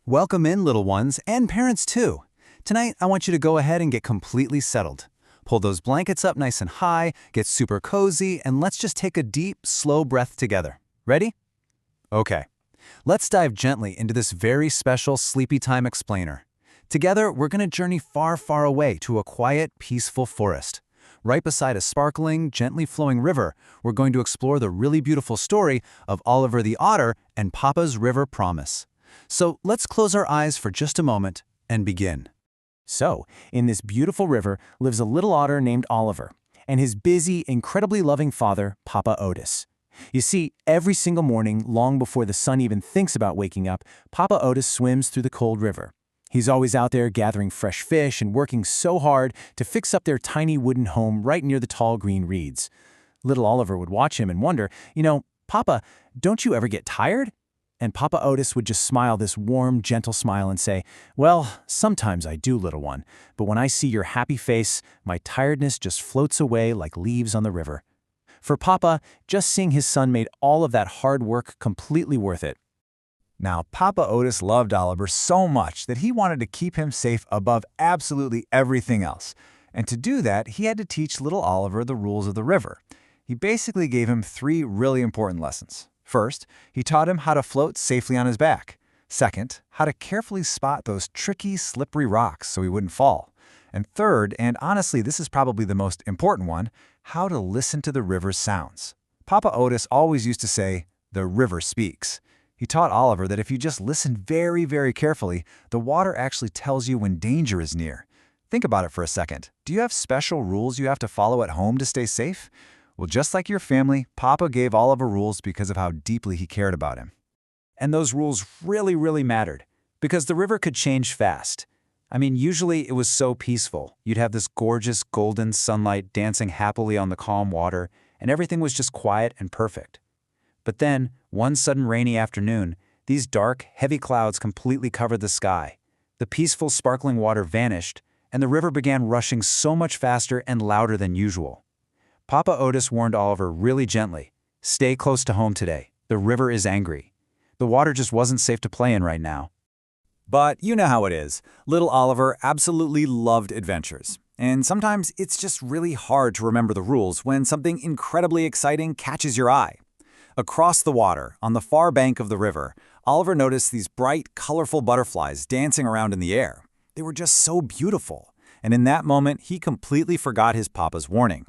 Welcome in, little ones, and parents too. Tonight, I want you to go ahead and get completely settled. Pull those blankets up nice and high, get super cozy, and let's just take a deep, slow breath together. Ready? Okay. Let's dive gently into this very special Sleepy Time explainer. Together, we're going to journey far, far away to a quiet, peaceful forest. Right beside a sparkling, gently flowing river, we're going to explore the really beautiful story of Oliver the Otter and Papa's River Promise. So let's close our eyes for just a moment and begin. So, in this beautiful river lives a little otter named Oliver, and his busy, incredibly loving father, Papa Otis. You see, every single morning, long before the sun even thinks about waking up, Papa Otis swims through the cold river. He's always out there gathering fresh fish and working so hard to fix up their tiny wooden home right near the tall green reeds. Little Oliver would watch him and wonder, Papa, don't you ever get tired? And Papa Otis would just smile this warm, gentle smile and say, well, sometimes I do, little one, but when I see your happy face, my tiredness just floats away like leaves on the river. For Papa, just seeing his son made all of that hard work completely worth it. Now, Papa Otis loved Oliver so much that he wanted to keep him safe above absolutely everything else. And to do that, he had to teach little Oliver the rules of the river. He basically gave him 3 really important lessons. First, he taught him how to float safely on his back. Second, how to carefully spot those tricky, slippery rocks so he wouldn't fall. And third, and honestly this is probably the most important one, how to listen to the river's sounds. Papa Otis always used to say, "The river speaks." He taught Oliver that if you just listen very, very carefully, the water actually tells you when danger is near. Think about it for a second. Do you have special rules you have to follow at home to stay safe? Well, just like your family, Papa gave Oliver rules because of how deeply he cared about him. And those rules really, really mattered, because the river could change fast. Usually it was so peaceful. You'd have this gorgeous golden sunlight dancing happily on the calm water, and everything was just quiet and perfect. But then, one sudden rainy afternoon, these dark, heavy clouds completely covered the sky. The peaceful, sparkling water vanished, and the river began rushing so much faster and louder than usual. Papa Otis warned Oliver really gently, "Stay close to home today. The river is angry." The water just wasn't safe to play in right now. But you know how it is. Little Oliver absolutely loved adventures. And sometimes it's just really hard to remember the rules when something incredibly exciting catches your eye. Across the water, on the far bank of the river, Oliver noticed these bright, colorful butterflies dancing around in the air. They were just so beautiful. And in that moment, he completely forgot his papa's warning.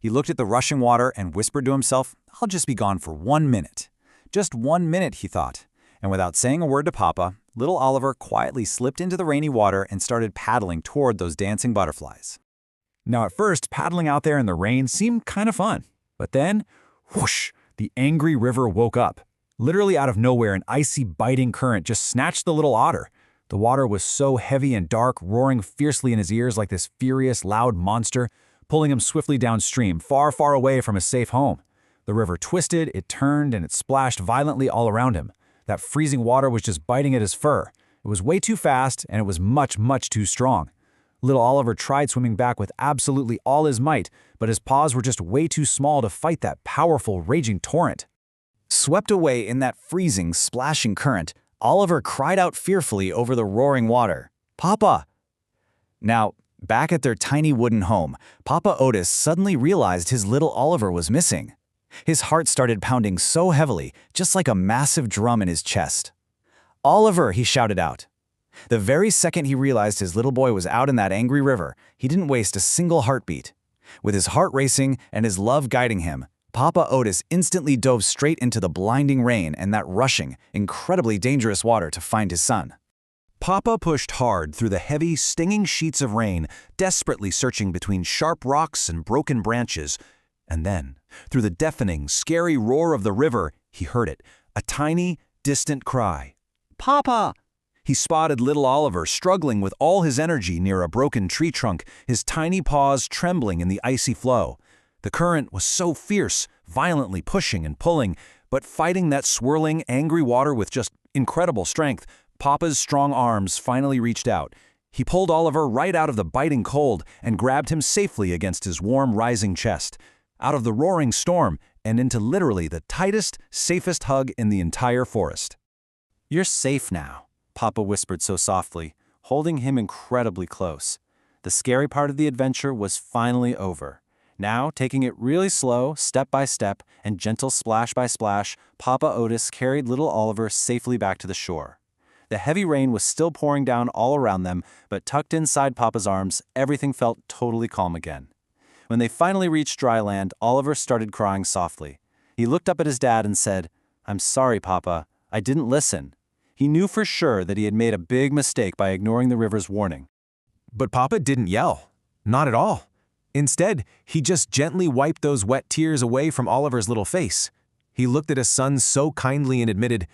He looked at the rushing water and whispered to himself, "I'll just be gone for 1 minute." Just 1 minute, he thought. And without saying a word to Papa, little Oliver quietly slipped into the rainy water and started paddling toward those dancing butterflies. Now at first, paddling out there in the rain seemed kind of fun. But then, whoosh, the angry river woke up. Literally out of nowhere, an icy, biting current just snatched the little otter. The water was so heavy and dark, roaring fiercely in his ears like this furious, loud monster, pulling him swiftly downstream, far, far away from his safe home. The river twisted, it turned, and it splashed violently all around him. That freezing water was just biting at his fur. It was way too fast, and it was much, much too strong. Little Oliver tried swimming back with absolutely all his might, but his paws were just way too small to fight that powerful, raging torrent. Swept away in that freezing, splashing current, Oliver cried out fearfully over the roaring water, "Papa!" Now, back at their tiny wooden home, Papa Otis suddenly realized his little Oliver was missing. His heart started pounding so heavily, just like a massive drum in his chest. "Oliver!" he shouted out. The very second he realized his little boy was out in that angry river, he didn't waste a single heartbeat. With his heart racing and his love guiding him, Papa Otis instantly dove straight into the blinding rain and that rushing, incredibly dangerous water to find his son. Papa pushed hard through the heavy, stinging sheets of rain, desperately searching between sharp rocks and broken branches. And then, through the deafening, scary roar of the river, he heard it, a tiny, distant cry. "Papa!" He spotted little Oliver struggling with all his energy near a broken tree trunk, his tiny paws trembling in the icy flow. The current was so fierce, violently pushing and pulling, but fighting that swirling, angry water with just incredible strength, Papa's strong arms finally reached out. He pulled Oliver right out of the biting cold and grabbed him safely against his warm, rising chest, out of the roaring storm and into literally the tightest, safest hug in the entire forest. "You're safe now," Papa whispered so softly, holding him incredibly close. The scary part of the adventure was finally over. Now, taking it really slow, step by step, and gentle splash by splash, Papa Otis carried little Oliver safely back to the shore. The heavy rain was still pouring down all around them, but tucked inside Papa's arms, everything felt totally calm again. When they finally reached dry land, Oliver started crying softly. He looked up at his dad and said, "I'm sorry, Papa. I didn't listen." He knew for sure that he had made a big mistake by ignoring the river's warning. But Papa didn't yell. Not at all. Instead, he just gently wiped those wet tears away from Oliver's little face. He looked at his son so kindly and admitted,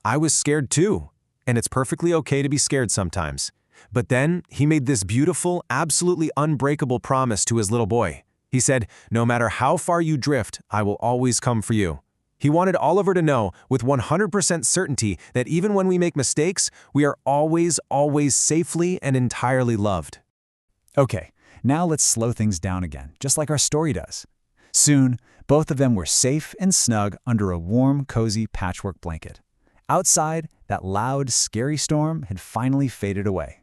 I was scared too, and it's perfectly okay to be scared sometimes. But then he made this beautiful, absolutely unbreakable promise to his little boy. He said, "No matter how far you drift, I will always come for you." He wanted Oliver to know with 100% certainty that even when we make mistakes, we are always, always safely and entirely loved. Okay, now let's slow things down again, just like our story does. Soon, both of them were safe and snug under a warm, cozy patchwork blanket. Outside, that loud, scary storm had finally faded away.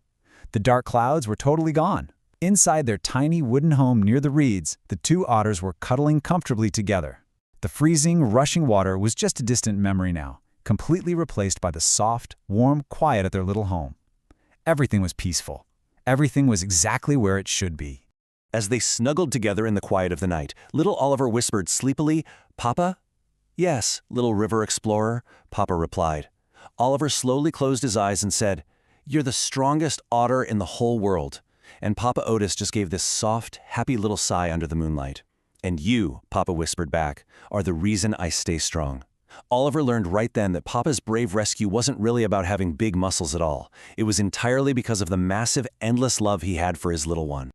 The dark clouds were totally gone. Inside their tiny wooden home near the reeds, the two otters were cuddling comfortably together. The freezing, rushing water was just a distant memory now, completely replaced by the soft, warm quiet at their little home. Everything was peaceful. Everything was exactly where it should be. As they snuggled together in the quiet of the night, little Oliver whispered sleepily, "Papa?" "Yes, little river explorer," Papa replied. Oliver slowly closed his eyes and said, "You're the strongest otter in the whole world." And Papa Otis just gave this soft, happy little sigh under the moonlight. "And you," Papa whispered back, "are the reason I stay strong." Oliver learned right then that Papa's brave rescue wasn't really about having big muscles at all. It was entirely because of the massive, endless love he had for his little one.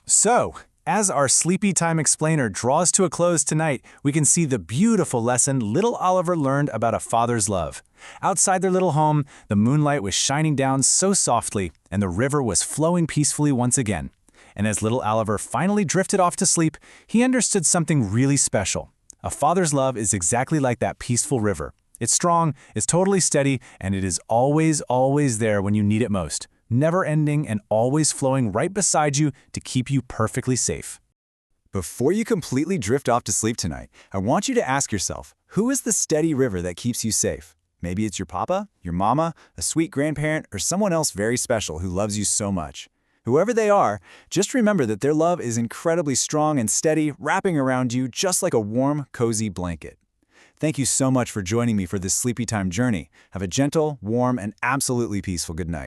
So, as our Sleepy Time explainer draws to a close tonight, we can see the beautiful lesson little Oliver learned about a father's love. Outside their little home, the moonlight was shining down so softly, and the river was flowing peacefully once again. And as little Oliver finally drifted off to sleep, he understood something really special. A father's love is exactly like that peaceful river. It's strong, it's totally steady, and it is always, always there when you need it most. Never ending and always flowing right beside you to keep you perfectly safe. Before you completely drift off to sleep tonight, I want you to ask yourself, who is the steady river that keeps you safe? Maybe it's your papa, your mama, a sweet grandparent, or someone else very special who loves you so much. Whoever they are, just remember that their love is incredibly strong and steady, wrapping around you just like a warm, cozy blanket. Thank you so much for joining me for this Sleepy Time journey. Have a gentle, warm, and absolutely peaceful good night.